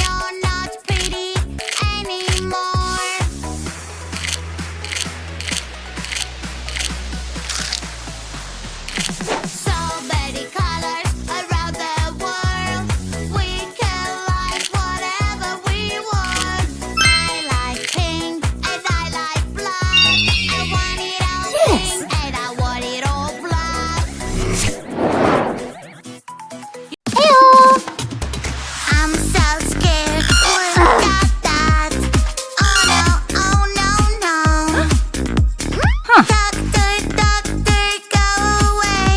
you're not pretty anymore. So many colors around the world. We can like whatever we want. I like pink and I like black. I want it all pink and I want it all black. I'm so scared. Look at that. Oh no, no. Doctor, doctor, go away.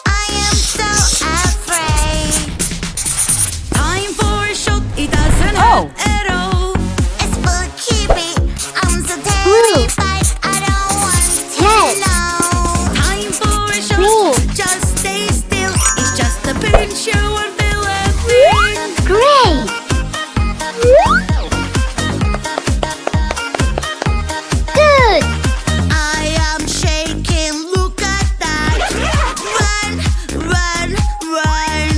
I am so afraid. Time for a shot, it doesn't hurt at all. It's full of kiwi. I'm so terrified. I don't want to know. Time for a shot, just stay still. It's just a pinch, you won't feel a thing. Great. Good. I am shaking. Look at that. Run, run, run.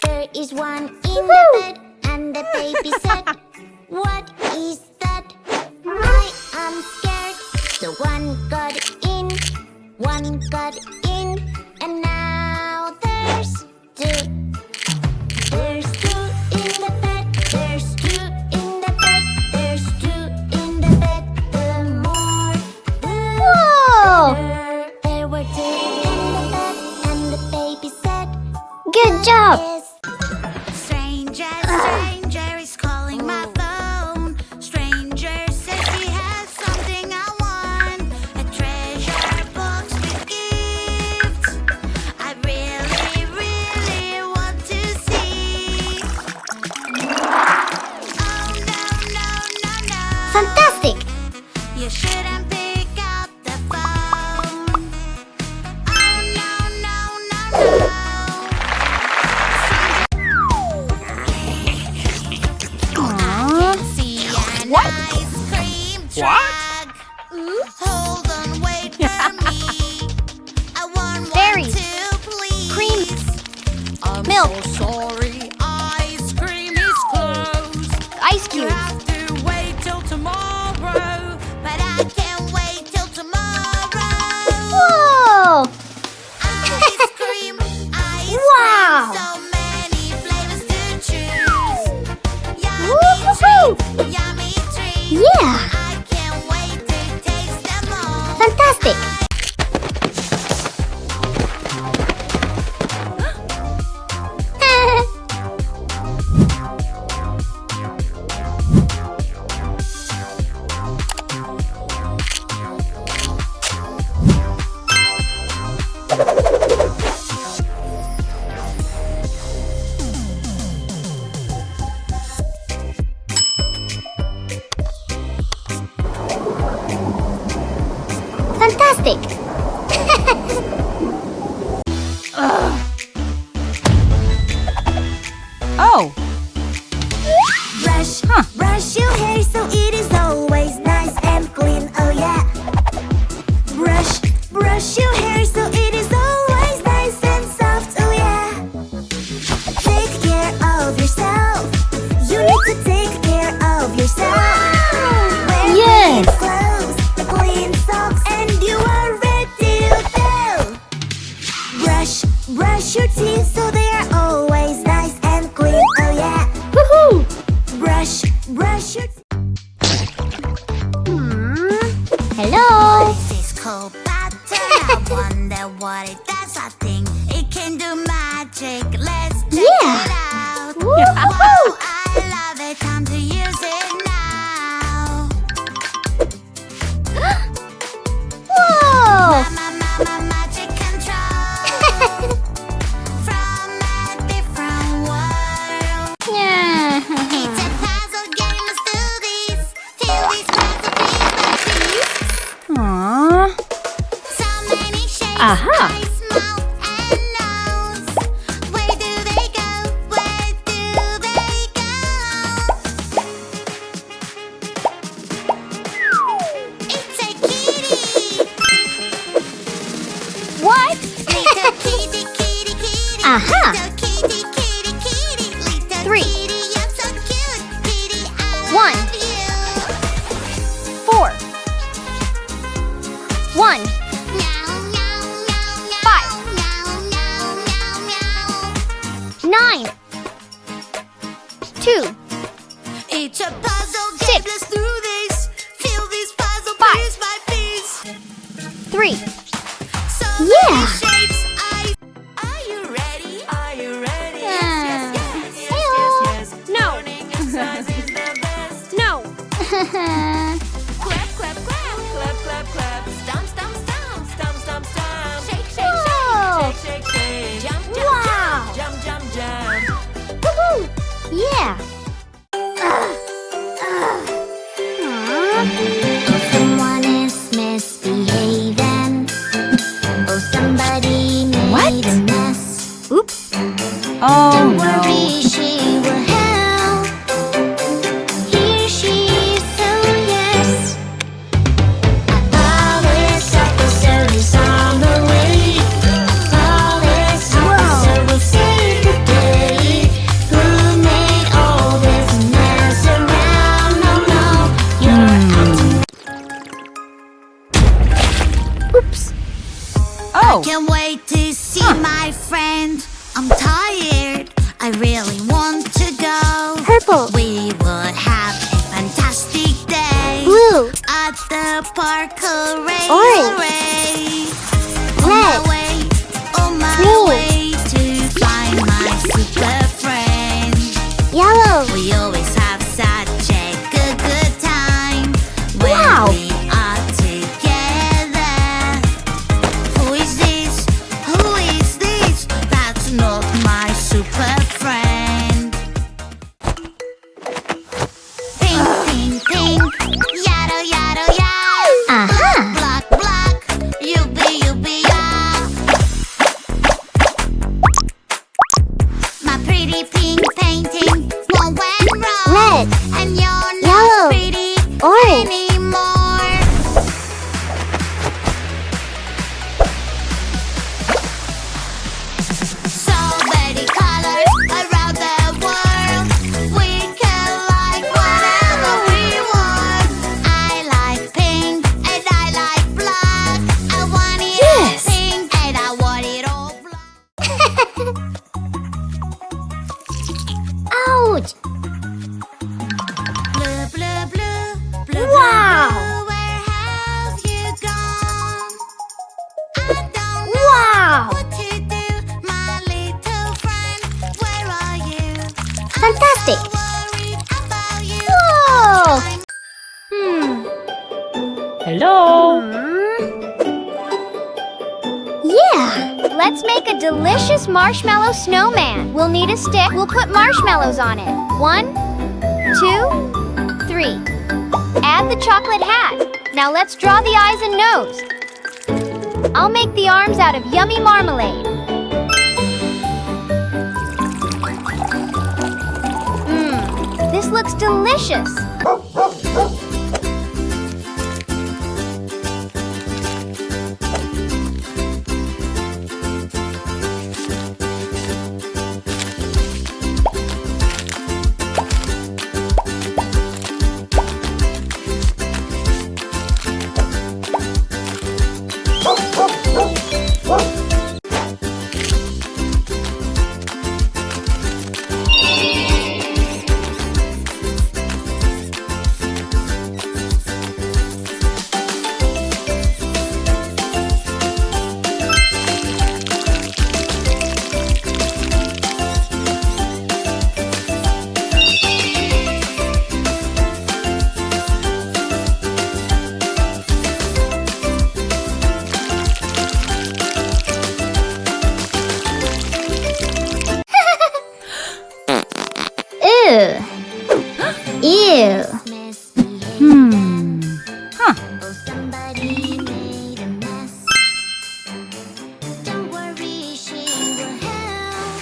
There is one in the bed, and the baby said, "What is that? I am scared." So one got in, and now there's two. There's two in the bed. There's two in the bed. There's two in the bed. The more the better. There were two in the bed, and the baby said, "Good job." Stranger, stranger is calling my phone. Stranger says he has something I want. A treasure box with gifts. I really, really want to see. Oh no, no, no, no. Fantastic! You shouldn't pick up the phone. Oh no, no, no, no. What? Ice cream What? truck. Hold on, wait for me. I want Berries. one too, please. Cream. I'm Milk. so sorry, ice cream is closed. Ice You cubes. have to wait till tomorrow, but I can't wait till tomorrow. Whoa! Ice cream, ice Wow. cream, so many flavors to choose. Yummy Woo-hoo-hoo. treats, yummy treats. Yeah! I can't wait to taste them all. Fantastic! Fantastic! Oh, Brush, brush your hair so it is always nice and clean. Oh yeah. Brush, brush your hair so it is always nice and soft. Oh yeah. Take care of yourself. You need to take care of yourself. Wear Yes. clean clothes, clean socks, and you are ready to go. Brush, brush your teeth so they are always nice and clean. Oh yeah. Woohoo! Brush, brush your 3, Kitty, you're so cute. Kitty, I 1, love you. 4, 1, Meow, meow, meow, meow. 5, Meow, meow, meow, meow. 9, 2, It's a puzzle game. 6, Let's do this. Fill this puzzle 5, piece by piece. 3. So Yeah. many shapes. Are you ready? Are you ready? Yes, yes, yes, yes, yes, yes. No. Morning exercise is the best. No. Clap, clap, clap, clap, clap, clap. Stomp, stomp, stomp, stomp, stomp, stomp. Shake, shake, Whoa. shake, shake, shake, shake. Jump, jump, Wow. jump, jump, jump, jump. Woohoo! Yeah. Oh, someone is misbehaving. Oh, somebody made a mess. Oops. Don't worry, she will help. Here she is, oh yes. Police officer is on the way. Police officer will save the day. Who made all this mess around? No, no, you're acting. Oops. I can't wait to see my friend. I'm tired. I really want to go. Purple. We would have a fantastic day Blue. at the park. Hooray, Orange. hooray. Red. On my Green. way to find my super friend. Yellow. We always have such a good time when Wow. we are together. Who is this? Who is this? That's not my super friend. Pink, pink, pink. Yada, yada, yada. Aha. Black, black. Yubi, yubi, ya. My pretty pink painting won't went wrong. Red. And you're not Yellow. pretty Orange. anymore. So many colors around the world. We can like whatever we want. I like pink and I like black. I want it all Yes. pink and I want it all black. Ouch. Blue, blue, blue, blue, Wow. blue, where have you gone? I don't know Wow. what to do, my little friend. Where are you? Fantastic. I'm so worried about you. Whoa. I'm Hello? Yeah. Let's make a delicious marshmallow snowman. We'll need a stick. We'll put marshmallows on it. 1, 2, 3. Add the chocolate hat. Now let's draw the eyes and nose. I'll make the arms out of yummy marmalade. This looks delicious. Ew. Oh, somebody made a mess. Don't worry, she will help.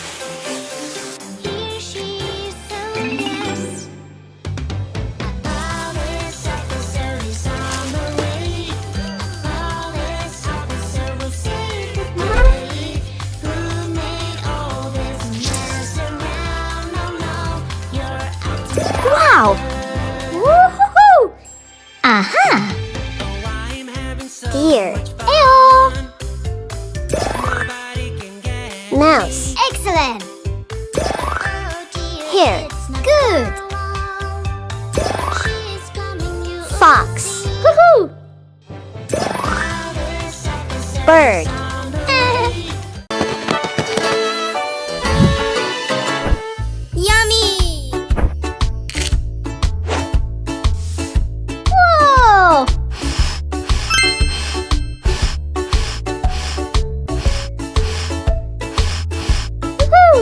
Here she is, oh yes. Police officer is on the way. Police officer will save the day. Who made all this mess around? No, no, Wow! Woohoo! Aha! Deer. Ew! Mouse. Excellent! Here. Good! Fox. Woohoo! Bird. Yummy! Whoa! Woohoo!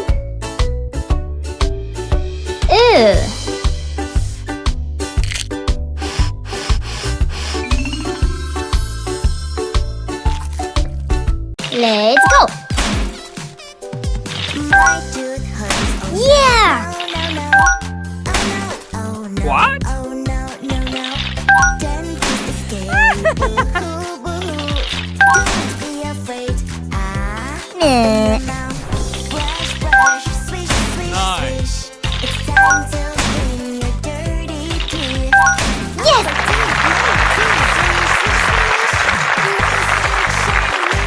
Ew! Let's go! Yeah! What?